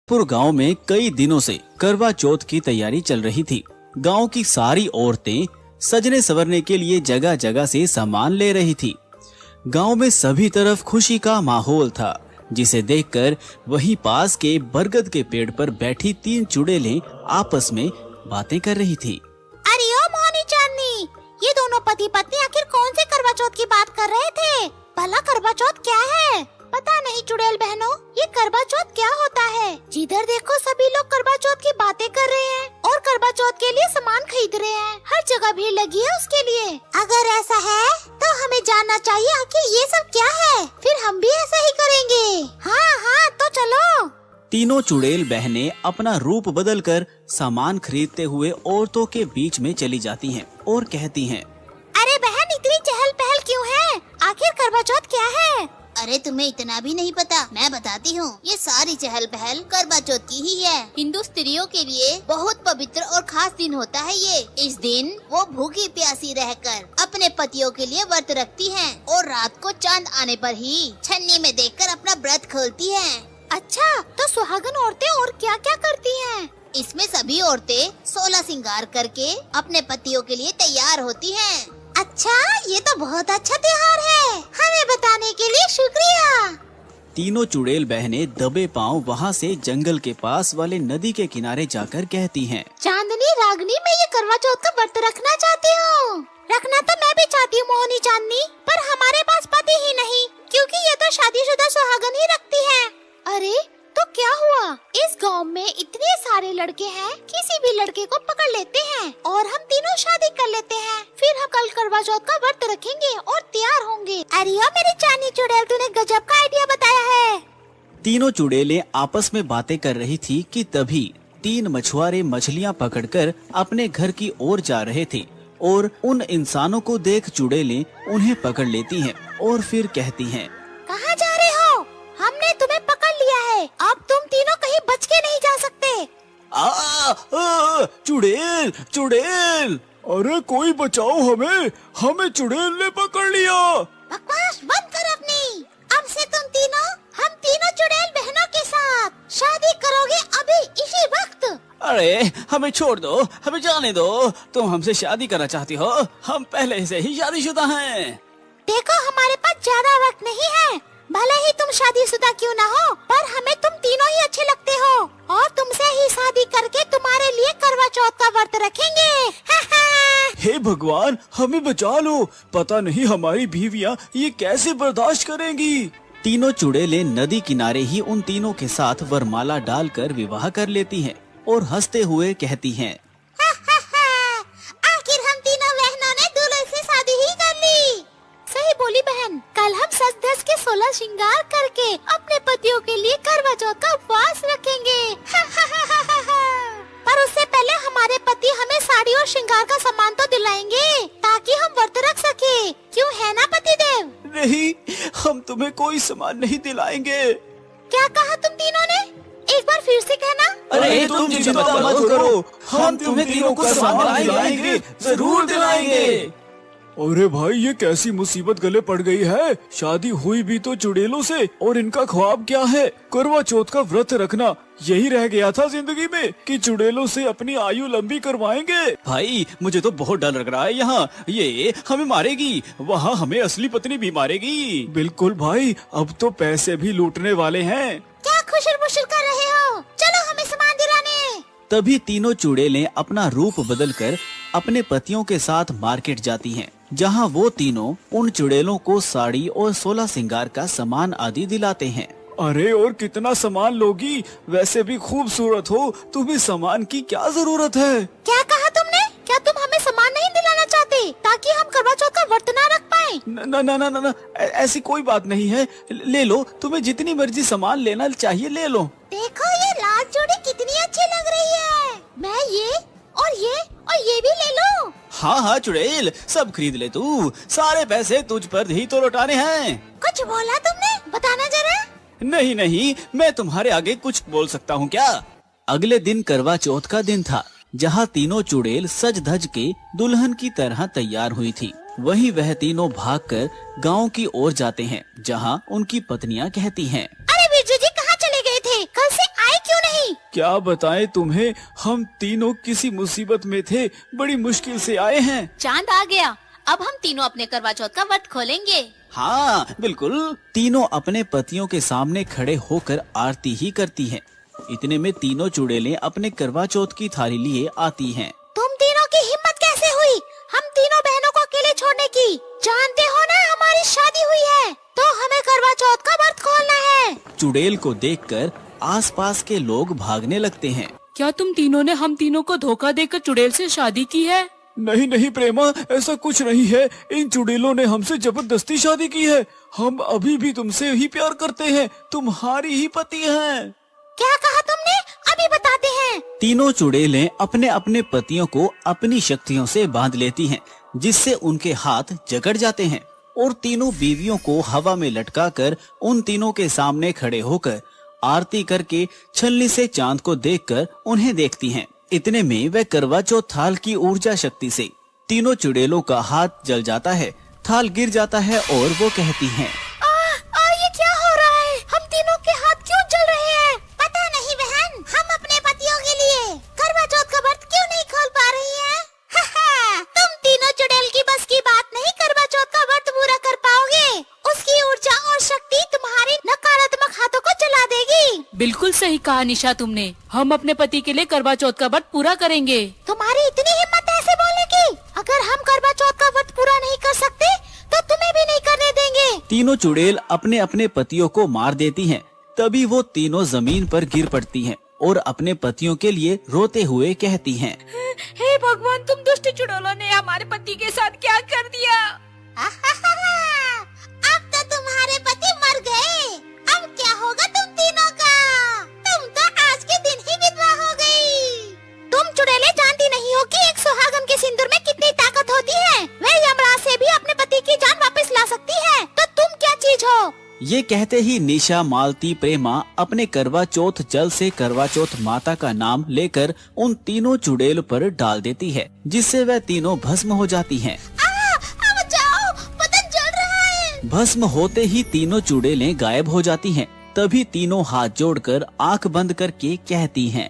पुर गांव में कई दिनों से करवा चौथ की तैयारी चल रही थी। गांव की सारी औरतें सजने संवरने के लिए जगह जगह से सामान ले रही थी। गांव में सभी तरफ खुशी का माहौल था, जिसे देखकर वहीं पास के बरगद के पेड़ पर बैठी 3 चुड़ैलें आपस में बातें कर रही थी। अरे ओ मोहनी चांदनी, ये दोनों पति पत्नी आखिर कौन से करवा चौथ की बात कर रहे थे? भला करवा चौथ क्या है? पता नहीं चुड़ैल बहनों, ये करवा चौथ क्या होता है? जिधर देखो सभी लोग करवा चौथ की बातें कर रहे हैं और करवा चौथ के लिए सामान खरीद रहे हैं। हर जगह भीड़ लगी है उसके लिए। अगर ऐसा है तो हमें जानना चाहिए आखिर ये सब क्या है, फिर हम भी ऐसा ही करेंगे। हाँ हाँ तो चलो। तीनों चुड़ैल बहनें अपना रूप बदलकर सामान खरीदते हुए औरतों के बीच में चली जाती हैं और कहती हैं, अरे बहन, इतनी चहल पहल क्यों है? आखिर करवा चौथ क्या है? अरे तुम्हें इतना भी नहीं पता, मैं बताती हूँ। ये सारी चहल पहल करवा चौथ की ही है। हिंदू स्त्रियों के लिए बहुत पवित्र और खास दिन होता है ये। इस दिन वो भूखी प्यासी रहकर अपने पतियों के लिए व्रत रखती हैं और रात को चांद आने पर ही छन्नी में देखकर अपना व्रत खोलती हैं। अच्छा, तो सुहागन औरतें और क्या क्या करती हैं? इसमें सभी औरतें 16 श्रृंगार करके अपने पतियों के लिए तैयार होती हैं। अच्छा, ये तो बहुत अच्छा त्योहार है। हमें बताने के लिए शुक्रिया। तीनों चुड़ैल बहनें दबे पांव वहाँ से जंगल के पास वाले नदी के किनारे जाकर कहती हैं, चांदनी रागनी, मैं ये करवा चौथ का व्रत रखना चाहती हूँ। रखना तो मैं भी चाहती हूँ मोहनी चांदनी, पर हमारे पास पति ही नहीं, क्योंकि ये तो शादीशुदा सुहागन ही रखती है। अरे तो क्या हुआ? इस गांव में इतने सारे लड़के हैं, किसी भी लड़के को पकड़ लेते हैं और हम तीनों शादी कर लेते हैं। फिर हम कल करवा चौथ का व्रत रखेंगे और तैयार होंगे। अरे ओ मेरी चांदनी चुड़ैल, तूने गजब का आइडिया बताया है। तीनों चुड़ैलें आपस में बातें कर रही थी कि तभी 3 मछुआरे मछलियाँ पकड़कर अपने घर की ओर जा रहे थे और उन इंसानों को देख चुड़ैलें उन्हें पकड़ लेती हैं और फिर कहती हैं, कहाँ जा रहे हो? हमने तुम्हें पकड़ लिया है, अब तुम तीनों कहीं बच के नहीं जा सकते। चुड़ैल चुड़ैल, अरे कोई बचाओ हमें, हमें चुड़ैल ने पकड़ लिया। बकवास बंद कर अपनी। अब से तुम तीनों, हम तीनों चुड़ैल बहनों के साथ शादी करोगे अभी इसी वक्त। अरे हमें छोड़ दो, हमें जाने दो। तुम हमसे शादी करना चाहती हो? हम पहले से ही शादीशुदा हैं। देखो, हमारे पास ज्यादा वक्त नहीं है। भले ही तुम शादीशुदा क्यों ना हो, पर हमें तुम तीनों ही अच्छे लगते हो और तुमसे ही शादी करके तुम्हारे लिए करवा चौथ का व्रत रखेंगे। हे भगवान, हमें बचा लो। पता नहीं हमारी बीवियाँ ये कैसे बर्दाश्त करेंगी। तीनों चुड़ैलें नदी किनारे ही उन तीनों के साथ वरमाला डालकर विवाह कर लेती हैं और हंसते हुए कहती हैं, आखिर हम तीनों बहनों ने दूल्हे से शादी ही कर ली। सही बोली बहन, कल हम सज धज के 16 श्रृंगार करके अपने पतियों के लिए करवा चौथ का उपवास रखेंगे। पर उससे पहले हमारे पति हमें साड़ी और श्रृंगार का सामान तो दिलाएंगे ताकि हम व्रत रख सके। क्यों है ना पति देव? नहीं, हम तुम्हें कोई सामान नहीं दिलाएंगे। क्या कहा तुम तीनों ने? एक बार फिर से कहना। अरे तुम चिंता मत करो, हम तुम्हें तीनों को सामान दिलाएंगे, जरूर दिलाएंगे। अरे भाई, ये कैसी मुसीबत गले पड़ गई है। शादी हुई भी तो चुड़ैलों से, और इनका ख्वाब क्या है? करवा चौथ का व्रत रखना। यही रह गया था जिंदगी में कि चुड़ैलों से अपनी आयु लंबी करवाएंगे। भाई मुझे तो बहुत डर लग रहा है। यहाँ ये हमें मारेगी, वहाँ हमें असली पत्नी भी मारेगी। बिल्कुल भाई, अब तो पैसे भी लूटने वाले हैं। क्या खुशर-मुशर कर रहे हो? चलो हमें सामान दिलाने। तभी तीनों चुड़ैलें अपना रूप बदलकर अपने पतियों के साथ मार्केट जाती हैं, जहां वो तीनों उन चुड़ैलों को साड़ी और 16 श्रृंगार का सामान आदि दिलाते हैं। अरे और कितना सामान लोगी? वैसे भी खूबसूरत हो, तुम्हें सामान की क्या जरूरत है? क्या कहा तुमने? क्या तुम हमें सामान नहीं दिलाना चाहते ताकि हम करवा चौथ का व्रत ना रख पाए? न, ऐसी कोई बात नहीं है। ले लो, तुम्हें जितनी मर्जी सामान लेना चाहिए ले लो। देखो ये लाल जोड़ी कितनी अच्छी लग रही है। मैं ये और ये भी ले लो। हाँ हाँ चुड़ैल, सब खरीद ले तू। सारे पैसे तुझ पर ही तो लौटाने हैं। कुछ बोला तुमने? बताना जरा। नहीं नहीं, मैं तुम्हारे आगे कुछ बोल सकता हूँ क्या? अगले दिन करवा चौथ का दिन था, जहाँ तीनों चुड़ैल सज धज के दुल्हन की तरह तैयार हुई थी। वहीं वह तीनों भागकर गांव की ओर जाते हैं, जहाँ उनकी पत्नियां कहती हैं, अरे बिरजू जी कहाँ चले गए थे? कल से आए क्यों नहीं? क्या बताएं तुम्हें, हम तीनों किसी मुसीबत में थे, बड़ी मुश्किल से आए हैं। चांद आ गया, अब हम तीनों अपने करवा चौथ का व्रत खोलेंगे। हाँ बिल्कुल। तीनों अपने पतियों के सामने खड़े होकर आरती ही करती हैं। इतने में तीनों चुड़ैलें अपने करवा चौथ की थाली लिए आती हैं। तुम तीनों की हिम्मत कैसे हुई हम तीनों बहनों को अकेले छोड़ने की? जानते हो ना हमारी शादी हुई है, तो हमें करवा चौथ का व्रत खोलना है। चुड़ैल को देखकर आसपास के लोग भागने लगते हैं। क्या तुम तीनों ने हम तीनों को धोखा देकर चुड़ैल से शादी की है? नहीं नहीं प्रेमा, ऐसा कुछ नहीं है। इन चुड़ैलों ने हमसे जबरदस्ती शादी की है। हम अभी भी तुमसे ही प्यार करते हैं, तुम्हारी ही पति हैं। क्या कहा तुमने? अभी बताते हैं। तीनों चुड़ैलें अपने अपने पतियों को अपनी शक्तियों से बांध लेती हैं, जिससे उनके हाथ जकड़ जाते हैं और तीनों बीवियों को हवा में लटकाकर उन तीनों के सामने खड़े होकर आरती करके छलनी से चांद को देखकर उन्हें देखती हैं। इतने में वह करवा चौथ थाल की ऊर्जा शक्ति से तीनों चुड़ैलों का हाथ जल जाता है, थाल गिर जाता है और वो कहती हैं, ये क्या हो रहा है? हम तीनों के हाथ क्यों जल रहे हैं? पता नहीं बहन, हम अपने पतियों के लिए करवा चौथ का व्रत क्यों नहीं खोल पा रही हैं? तुम तीनों चुड़ैल की बस की बात नहीं करवा चौथ का व्रत पूरा कर पाओगे। उसकी ऊर्जा और शक्ति तुम्हारे नकारात्मक हाथों को जला देगी। बिल्कुल सही कहा निशा तुमने। हम अपने पति के लिए करवा चौथ का व्रत पूरा करेंगे। तुम्हारी इतनी हिम्मत है ऐसे बोलने की? अगर हम करवा चौथ का व्रत पूरा नहीं कर सकते तो तुम्हें भी नहीं करने देंगे। तीनों चुड़ैल अपने अपने पतियों को मार देती हैं। तभी वो तीनों जमीन पर गिर पड़ती हैं और अपने पतियों के लिए रोते हुए कहती हैं, हे भगवान, तुम दुष्ट चुड़ैलों ने हमारे पति के साथ क्या कर दिया? अब तो तुम्हारे पति मर गए। अब क्या होगा तुम तीनों का? तुम तो आज के दिन ही विधवा हो गई। तुम चुड़ैलें जानती नहीं हो कि एक सुहागन के सिंदूर में कितनी ताकत होती है। वह यमराज से भी अपने पति की जान वापस ला सकती है। तो तुम क्या चीज हो? ये कहते ही निशा, मालती, प्रेमा अपने करवा चौथ जल से करवा चौथ माता का नाम लेकर उन तीनों चुड़ैल पर डाल देती है, जिससे वह तीनों भस्म हो जाती हैं। बचाओ, बदन जल रहा है। भस्म होते ही तीनों चुड़ैलें गायब हो जाती हैं। तभी तीनों हाथ जोड़कर आंख बंद करके कहती हैं,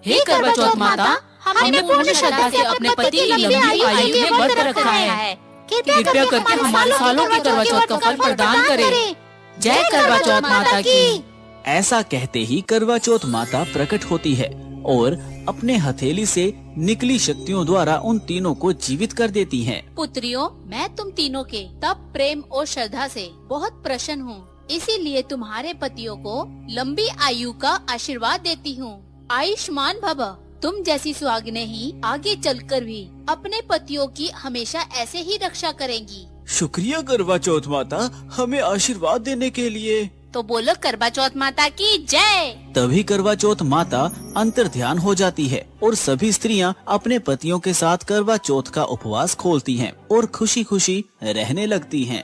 हे करवा चौथ माता, हमने पूर्ण श्रद्धा से अपने पति की लंबी आयु में व्रत रखा है। कृपया करके हमारे सालों के करवा चौथ का फल प्रदान करें। जय करवा चौथ माता की। ऐसा कहते ही करवा चौथ माता प्रकट होती है और अपने हथेली से निकली शक्तियों द्वारा उन तीनों को जीवित कर देती हैं। पुत्रियों, मैं तुम तीनों के तप, प्रेम और श्रद्धा से बहुत प्रसन्न हूँ। इसीलिए तुम्हारे पतियों को लंबी आयु का आशीर्वाद देती हूँ। आयुष्मान भव। तुम जैसी सुहागिनें ही आगे चलकर भी अपने पतियों की हमेशा ऐसे ही रक्षा करेंगी। शुक्रिया करवा चौथ माता, हमें आशीर्वाद देने के लिए। तो बोलो करवा चौथ माता की जय। तभी करवा चौथ माता अंतर ध्यान हो जाती है और सभी स्त्रियां अपने पतियों के साथ करवा चौथ का उपवास खोलती हैं और खुशी खुशी रहने लगती हैं।